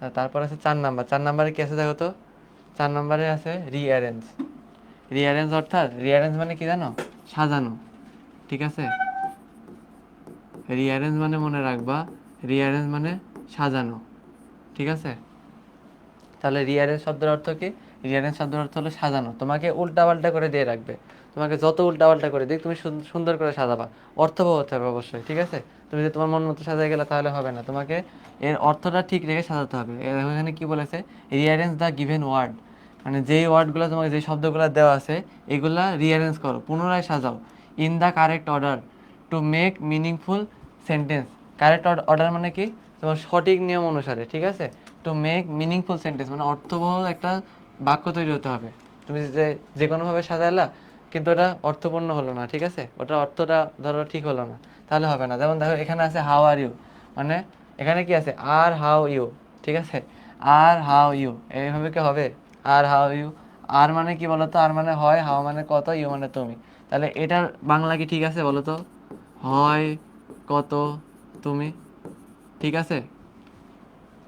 আর তারপর আছে 4 নাম্বার। 4 নাম্বারে কি আছে দেখো তো? 4 নাম্বারে আছে রিঅ্যারেঞ্জ। রিঅ্যারেঞ্জ অর্থাৎ রিঅ্যারেঞ্জ মানে কি জানো? সাজানো। ঠিক আছে, রিঅ্যারেঞ্জ মানে মনে রাখবা, রিঅ্যারেঞ্জ মানে সাজানো। ঠিক আছে, তাহলে রিঅ্যারেঞ্জ শব্দের অর্থ কি? রিঅ্যারেঞ্জ শব্দের অর্থ হলো সাজানো। তোমাকে উল্টাপাল্টা করে দিয়ে রাখবে, তোমাকে যত উল্টাপাল্টা করে দিক তুমি সুন্দর করে সাজাবা। অর্থবহ হতে হবে অবশ্যই। ঠিক আছে, তুমি যদি তোমার মন মতো সাজাই গেলে তাহলে হবে না, তোমাকে এর অর্থটা ঠিক রেখে সাজাতে হবে। এখানে কি বলেছে? রিঅ্যারেঞ্জ দ্য গিভেন ওয়ার্ড, মানে যেই ওয়ার্ডগুলো তোমাকে, যে শব্দগুলো দেওয়া আছে এগুলা রিঅ্যারেঞ্জ করো, পুনরায় সাজাও। In the correct order to make meaningful sentence. Correct order মানে কি? তোমার সঠিক নিয়ম অনুসারে। ঠিক আছে, টু মেক মিনিংফুল সেন্টেন্স মানে অর্থবহ একটা বাক্য তৈরি হতে হবে। তুমি যে কোনোভাবে সাজাইলা কিন্তু ওটা অর্থপূর্ণ হলো না। ঠিক আছে, ওটা অর্থটা ধরো ঠিক হলো না, তাহলে হবে না। যেমন দেখো এখানে আছে হাউ আর ইউ, মানে এখানে কি আছে? আর হাউ ইউ। ঠিক আছে, আর হাউ ইউ এইভাবে কি হবে? আর হাউ ইউ, আর মানে কি বলতো? আর মানে হয়, হাউ মানে কত, ইউ মানে তুমি। তাহলে এটার বাংলা কি ঠিক আছে বলো তো? হয় কত তুমি। ঠিক আছে,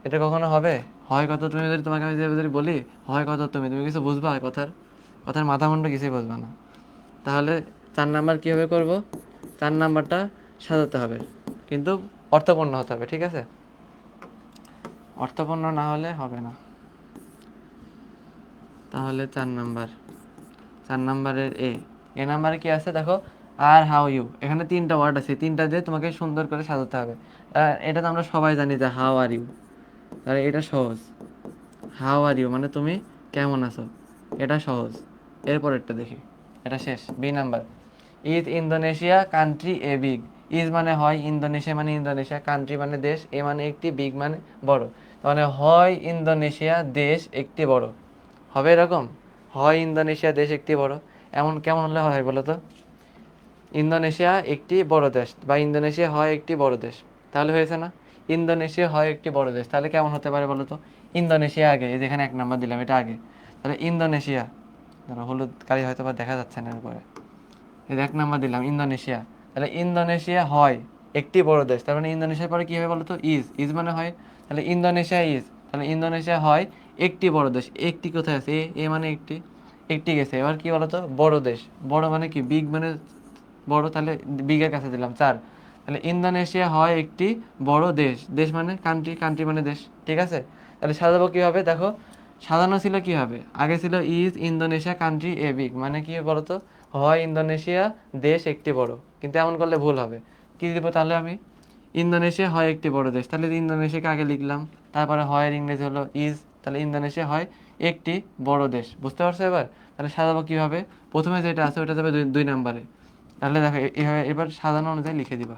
এটা কখনো হবে? হয় কত তুমি যদি তোমাকে আমি যদি বলি হয় কত তুমি, তুমি কিছু বুঝবা? কথার কথার মাথা মুন্ডু কিছুই বুঝবা না। তাহলে 4 নাম্বার কীভাবে করব? 4 নাম্বারটা সাজাতে হবে, কিন্তু অর্থপূর্ণ হতে হবে। ঠিক আছে, অর্থপূর্ণ না হলে হবে না। তাহলে 4 নাম্বার, 4 নাম্বারের এ নাম্বারে কি আছে দেখো? আর হাউ ইউ, এখানে 3টা ওয়ার্ড আছে, 3টা দিয়ে তোমাকে সুন্দর করে সাজাতে হবে। এটা তো আমরা সবাই জানি যে হাউ আর ইউ, তাহলে এটা সহজ। হাউ আর ইউ মানে তুমি কেমন আছো, এটা সহজ। এরপরেরটা দেখি, এটা শেষ। B number, is Indonesia country a big. Is মানে হয়, ইন্দোনেশিয়া মানে ইন্দোনেশিয়া, কান্ট্রি মানে দেশ, এ মানে একটি, বিগ মানে বড়। মানে হয় ইন্দোনেশিয়া দেশ একটি বড়, হবে এরকম? হয় ইন্দোনেশিয়া দেশ একটি বড়, এমন কেমন হলে হয় বলো তো? ইন্দোনেশিয়া একটি বড় দেশ, বা ইন্দোনেশিয়া হয় একটি বড় দেশ, তাহলে হয়েছে না? ইন্দোনেশিয়া হয় একটি বড় দেশ, তাহলে কেমন হতে পারে বলো তো? ইন্দোনেশিয়া আগে, এই যেখানে 1 নাম্বার দিলাম এটা আগে, তাহলে ইন্দোনেশিয়া, ধরো হলুদ কালি হয়তো বা দেখা যাচ্ছে না এরপরে, এই যে 1 নাম্বার দিলাম ইন্দোনেশিয়া, তাহলে ইন্দোনেশিয়া হয় একটি বড় দেশ, তার মানে ইন্দোনেশিয়ার পরে কী হবে বলো তো? ইজ। ইজ মানে হয়, তাহলে ইন্দোনেশিয়া ইজ, তাহলে ইন্দোনেশিয়া হয় একটি বড় দেশ। একটি কোথায় আছে? এ মানে একটি, একটি গেছে। এবার কি বলতো? বড় দেশ। বড় মানে কি? বিগ মানে বড়, তাহলে বিগের কাছে দিলাম 4। তাহলে ইন্দোনেশিয়া হয় একটি বড় দেশ, দেশ মানে কান্ট্রি, কান্ট্রি মানে দেশ। ঠিক আছে, তাহলে সাজাবো কীভাবে দেখো? সাজানো ছিল কীভাবে? আগে ছিল is Indonesia country a big, মানে কি বলতো? হয় ইন্দোনেশিয়া দেশ একটি বড়, কিন্তু এমন করলে ভুল হবে। কী দিব তাহলে আমি? ইন্দোনেশিয়া হয় একটি বড় দেশ, তাহলে ইন্দোনেশিয়াকে আগে লিখলাম, তারপরে হয়ের ইংরেজি হলো ইজ, তাহলে ইন্দোনেশিয়া হয় একটি বড় দেশ। বুঝতে পারছো এবার? তাহলে সাজাবো কীভাবে? প্রথমে যেটা আছে ওটা যাবে 2 নাম্বারে। তাহলে দেখো এইভাবে এবার সাজানো অনুযায়ী লিখে দিবা।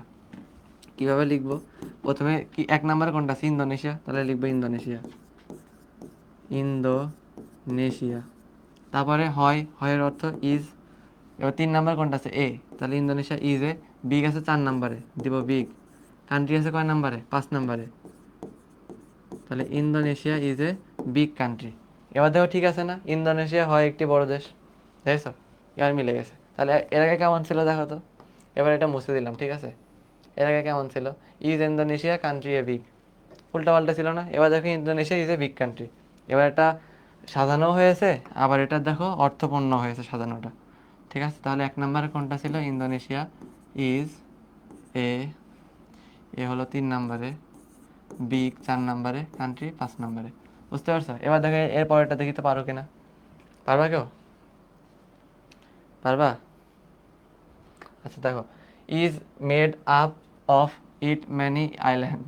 কীভাবে লিখবো? প্রথমে কি 1 নাম্বারে কোনটা আছে? ইন্দোনেশিয়া, তাহলে লিখবো ইন্দোনেশিয়া, ইন্দোনেশিয়া। তারপরে হয়, হয়ের অর্থ ইজ। এবার 3 নাম্বার কোনটা আছে? এ, তাহলে ইন্দোনেশিয়া ইজ এ। বিগ আছে 4 নাম্বারে, দিব বিগ। কান্ট্রি আছে কয় নাম্বারে? 5 নাম্বারে, তাহলে Indonesia is a big country. এবার দেখো ঠিক আছে না? ইন্দোনেশিয়া হয় একটি বড় দেশ, দেখছো? এবার মিলে গেছে। তাহলে এর আগে কেমন ছিল দেখো তো? এবার এটা মুছে দিলাম। ঠিক আছে, এর আগে কেমন ছিল? Is Indonesia country a big, উল্টা পাল্টা ছিল না? এবার দেখো Indonesia is a big country. এবার এটা সাজানো হয়েছে, আবার এটা দেখো অর্থপূর্ণ হয়েছে সাজানোটা। ঠিক আছে, তাহলে 1 নাম্বারে কোনটা ছিল? ইন্দোনেশিয়া ইজ এ, এ হলো 3 নাম্বারে, বিগ 4 নাম্বারে, কান্ট্রি 5 নাম্বারে। বুঝতে পারছো? এবার দেখো এর পরেরটা দেখি তো পারো কিনা। পারবা কেউ? পারবা? আচ্ছা দেখো, is made up of it many island.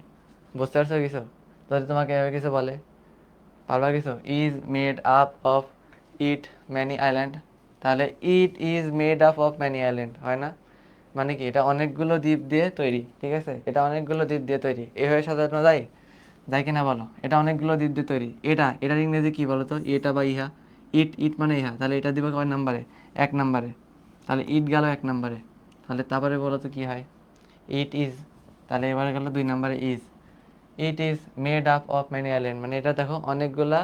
বুঝতে পারছো কিছু? যদি তোমাকে এভাবে কিছু বলে, পারবা কিছু? Is made up of it many island, তাহলে it is made up of many island হয় না? মানে কি? এটা অনেকগুলো দ্বীপ দিয়ে তৈরি। ঠিক আছে, এটা অনেকগুলো দ্বীপ দিয়ে তৈরি, এভাবে সাজানো যায়? যায় কিনা বলো? এটা অনেকগুলো দ্বীপ দিয়ে তৈরি। এটার ইংরেজি কি বলো তো? এটা বা ইহা। ইট, ইট মানে ইহা, তাহলে এটা দিবে কয় নাম্বারে? 1 নাম্বারে, তাহলে ইট গেল 1 নাম্বারে। তাহলে তারপরে বলো তো কি হয়? ইট ইজ, তাহলে এবারে গেল 2 নাম্বারে is. It is made up of many island, মানে এটা দেখো অনেকগুলা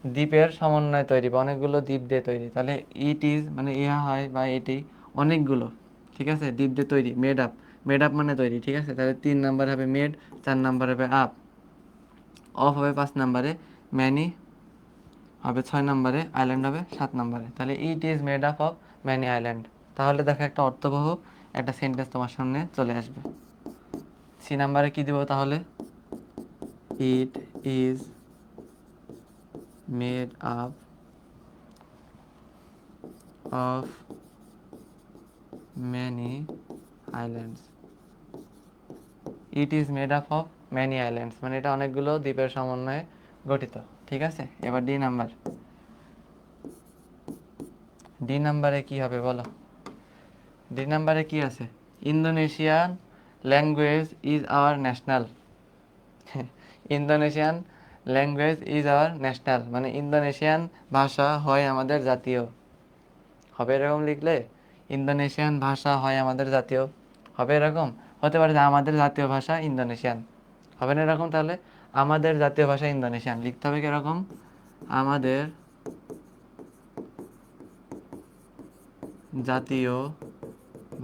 দ্বীপের সমন্বয়ে তৈরি, বা অনেকগুলো দ্বীপ দিয়ে তৈরি। তাহলে ইট ইজ মানে ইহা হয় বা এটি অনেকগুলো, ঠিক আছে, দ্বীপ দিয়ে তৈরি। মেড আপ, মেড আপ মানে তৈরি। ঠিক আছে, তাহলে 3 নাম্বার হবে মেড, 4 নাম্বার হবে আপ। অফ হবে 5 নম্বরে, ম্যানি হবে 6 নম্বরে, আইল্যান্ড হবে 7 নম্বরে। তাহলে it is made up of many island. তাহলে দেখো একটা অর্থবহ একটা সেন্টেন্স তোমার সামনে চলে আসবে। সি নাম্বারে কি দিব তাহলে? It is made up of many islands. It is made up of many islands মানে এটা অনেকগুলো দ্বীপের সমন্বয়ে গঠিত। ঠিক আছে, এবার ডি নাম্বার। ডি নাম্বারে কি হবে বলো? ডি নাম্বারে কি আছে? Indonesian language is our national. Indonesian language is our national মানে ইন্দোনেশিয়ান ভাষা হয় আমাদের জাতীয়। হবে এরকম লিখলে? ইন্দোনেশিয়ান ভাষা হয় আমাদের জাতীয়, হবে এরকম? হতে পারে যে আমাদের জাতীয় ভাষা ইন্দোনেশিয়ান, হবে না এরকম? তাহলে আমাদের জাতীয় ভাষা ইন্দোনেশিয়ান লিখতে হবে কিরকম? আমাদের জাতীয়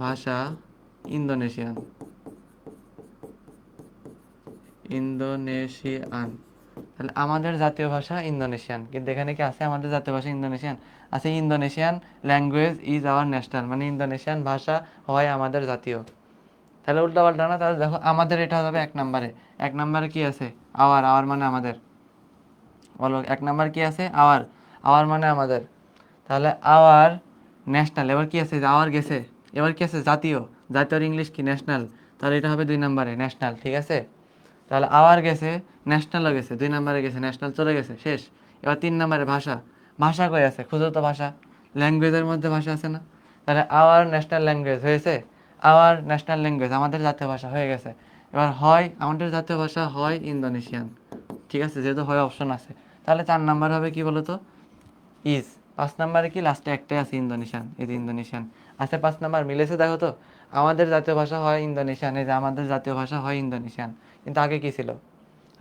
ভাষা ইন্দোনেশিয়ান। ইন্দোনেশিয়ান তাহলে আমাদের জাতীয় ভাষা ইন্দোনেশিয়ান, কিন্তু এখানে কি আছে আমাদের জাতীয় ভাষা ইন্দোনেশিয়ান? আছে Indonesian language is our national মানে ইন্দোনেশিয়ান ভাষা হয় আমাদের জাতীয়। তাহলে উল্টা পাল্টা না? তাহলে দেখো আমাদের এটা হবে 1 নম্বরে। 1 নম্বরে কি আছে? আওয়ার। আওয়ার মানে আমাদের। বলো 1 নম্বর কি আছে? আওয়ার। আওয়ার মানে আমাদের। তাহলে আওয়ার ন্যাশনাল। এবার কি আছে? আওয়ার গেছে, এবার কি আছে? জাতীয়। জাতীয়র ইংলিশ কি? ন্যাশনাল। তাহলে এটা হবে 2 নম্বরে ন্যাশনাল। ঠিক আছে, তাহলে আওয়ার গেছে, ন্যাশনালও গেছে, 2 নম্বরে গেছে, ন্যাশনাল চলে গেছে, শেষ। এবার 3 নম্বরে ভাষা। ভাষা কই আছে? খুঁজো তো ভাষা। ল্যাঙ্গুয়েজের মধ্যে ভাষা আছে না? তাহলে আওয়ার ন্যাশনাল ল্যাঙ্গুয়েজ হয়েছে, আওয়ার ন্যাশনাল ল্যাঙ্গুয়েজ আমাদের জাতীয় ভাষা হয়ে গেছে। এবার হয় আমাদের জাতীয় ভাষা হয় ইন্দোনেশিয়ান। ঠিক আছে, যেহেতু হয় অপশন আছে, তাহলে 4 নাম্বার হবে কি বলো তো? ইজ। 5 নাম্বারে কি লাস্টে একটাই আছে? ইন্দোনেশিয়ান। এই যে ইন্দোনেশিয়ান আছে 5 নাম্বার, মিলেছে দেখো তো? আমাদের জাতীয় ভাষা হয় ইন্দোনেশিয়ান, এই যে আমাদের জাতীয় ভাষা হয় ইন্দোনেশিয়ান। কিন্তু আগে কি ছিল?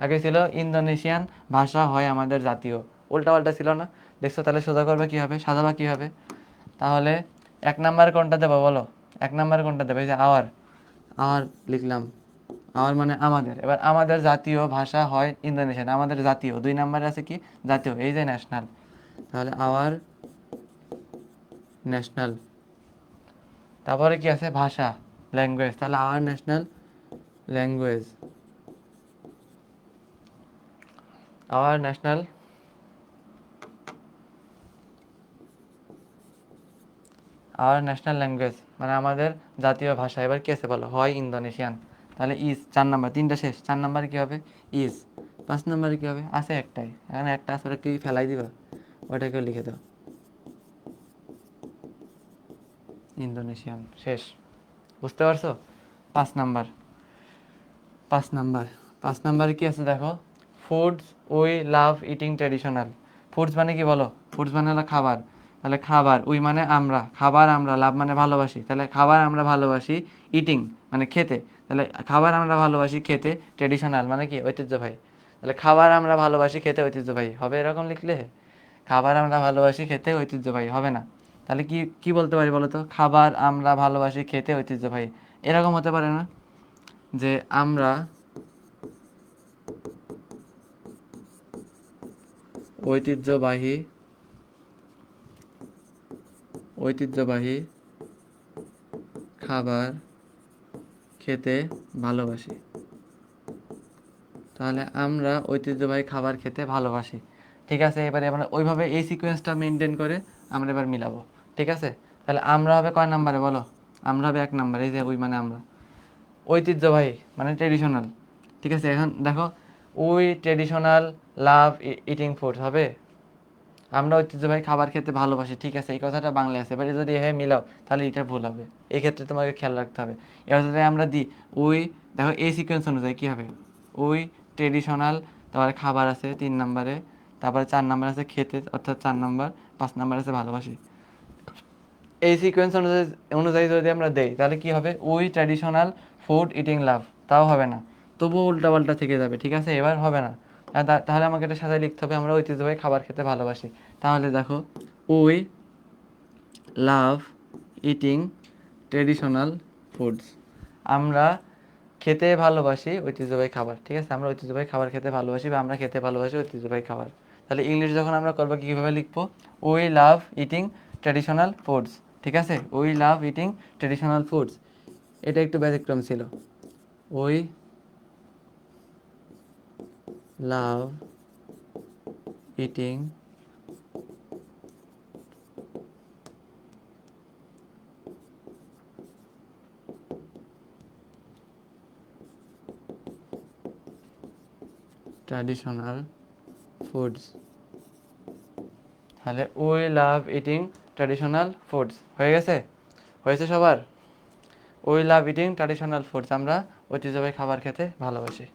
আগে ছিল ইন্দোনেশিয়ান ভাষা হয় আমাদের জাতীয়। উল্টা পাল্টা ছিল না? দেখছো? তাহলে সোজা করবে কি হবে? সাজাবা কি হবে? তাহলে 1 নাম্বার কোনটা দেবো বলো? 1 নাম্বার কোনটা দেবে? এই যে আওয়ার। আওয়ার লিখলাম, আওয়ার মানে আমাদের। এবার আমাদের জাতীয় ভাষা হয় ইন্দোনেশিয়ান, আমাদের জাতীয়। 2 নাম্বারে আছে কি? জাতীয়, এই যে ন্যাশনাল। তাহলে আওয়ার ন্যাশনাল। তারপরে কি আছে? ভাষা, ল্যাঙ্গুয়েজ। তাহলে our national language. Our national our national language মানে আমাদের জাতীয় ভাষা। এবার কি আছে বলো? হয় ইন্দোনেশিয়ান। তাহলে ইজ 4 নাম্বার, 3টা শেষ। 4 নাম্বার কি হবে? ইজ। 5 নাম্বারে কি হবে? আছে একটাই, এখানে একটা আছে, ওটা কি ফেলাই দিবা? ওটাকেও লিখে দাও, ইন্দোনেশিয়ান, শেষ। বুঝতে পারছো? 5 নাম্বার। 5 নাম্বার। 5 নাম্বারে কি আছে দেখো? Foods we love eating traditional. Foods মানে কি বলো? ফুডস মানে হলো খাবার। তাহলে খাবার, উই মানে আমরা, খাবার আমরা, লাভ মানে ভালোবাসি। তাহলে খাবার আমরা ভালোবাসি, ইটিং মানে খেতে। তাহলে খাবার আমরা ভালোবাসি খেতে, ট্রেডিশনাল মানে কি? ঐতিহ্যবাহী। তাহলে খাবার আমরা ভালোবাসি খেতে ঐতিহ্যবাহী হবে এরকম লিখলে? খাবার আমরা ভালোবাসি খেতে ঐতিহ্যবাহী হবে না? তাহলে কি কি বলতে পারি বলো তো? খাবার আমরা ভালোবাসি খেতে ঐতিহ্যবাহী। এরকম হতে পারে না যে আমরা ঐতিহ্যবাহী ঐতিহ্যবাহী খাবার খেতে ভালোবাসি। তাহলে আমরা ঐতিহ্যবাহী খাবার খেতে ভালোবাসি। ঠিক আছে, এবারে আমরা ওইভাবে এই সিকোয়েন্সটা মেনটেন করে আমরা এবার মিলাবো। ঠিক আছে, তাহলে আমরা হবে কয় নাম্বারে বলো? আমরা হবে 1 নাম্বারে, এই যে ওই মানে আমরা। ঐতিহ্যবাহী মানে ট্রেডিশনাল। ঠিক আছে, এখন দেখো, we traditional love eating food হবে। আমরা ঐতিহ্যবাহী খাবার খেতে ভালোবাসি। ঠিক আছে, এই কথাটা বাংলায় আছে, এবারে যদি হ্যাঁ মিলাও তাহলে এটা ভুল হবে। এই ক্ষেত্রে তোমাকে খেয়াল রাখতে হবে। এবার যদি আমরা দিই উই, দেখো এই সিকোয়েন্স অনুযায়ী কী হবে? উই ট্রেডিশনাল, তারপরে খাবার আছে 3 নম্বরে, তারপরে 4 নম্বর আছে খেতে অর্থাৎ 4 নম্বর, 5 নম্বর আছে ভালোবাসি। এই সিকোয়েন্স অনুযায়ী অনুযায়ী যদি আমরা দেই তাহলে কি হবে? উই ট্র্যাডিশনাল ফুড ইটিং লাভ, তাও হবে না, তবুও উল্টাপাল্টা থেকে যাবে। ঠিক আছে, এবার হবে না। তাহলে আমাকে এটা সাজায় লিখতে হবে, আমরা ঐতিহ্যবাহী খাবার খেতে ভালোবাসি। তাহলে দেখো, we love eating traditional foods, আমরা খেতে ভালোবাসি ঐতিহ্যবাহী খাবার, ঠিক আছে, আমরা ঐতিহ্যবাহী খাবার খেতে ভালোবাসি বা আমরা খেতে ভালোবাসি ঐতিহ্যবাহী খাবার। তাহলে ইংলিশ যখন আমরা করবো কীভাবে লিখবো? We love eating traditional foods, ঠিক আছে, we love eating traditional foods. এটা একটু ব্যতিক্রম ছিল, we love eating traditional foods. তাহলে we love eating traditional foods হয়ে গেছে, হয়েছে সবার? We love eating traditional foods, আমরা ঐতিহ্যবাহী খাবার খেতে ভালোবাসি।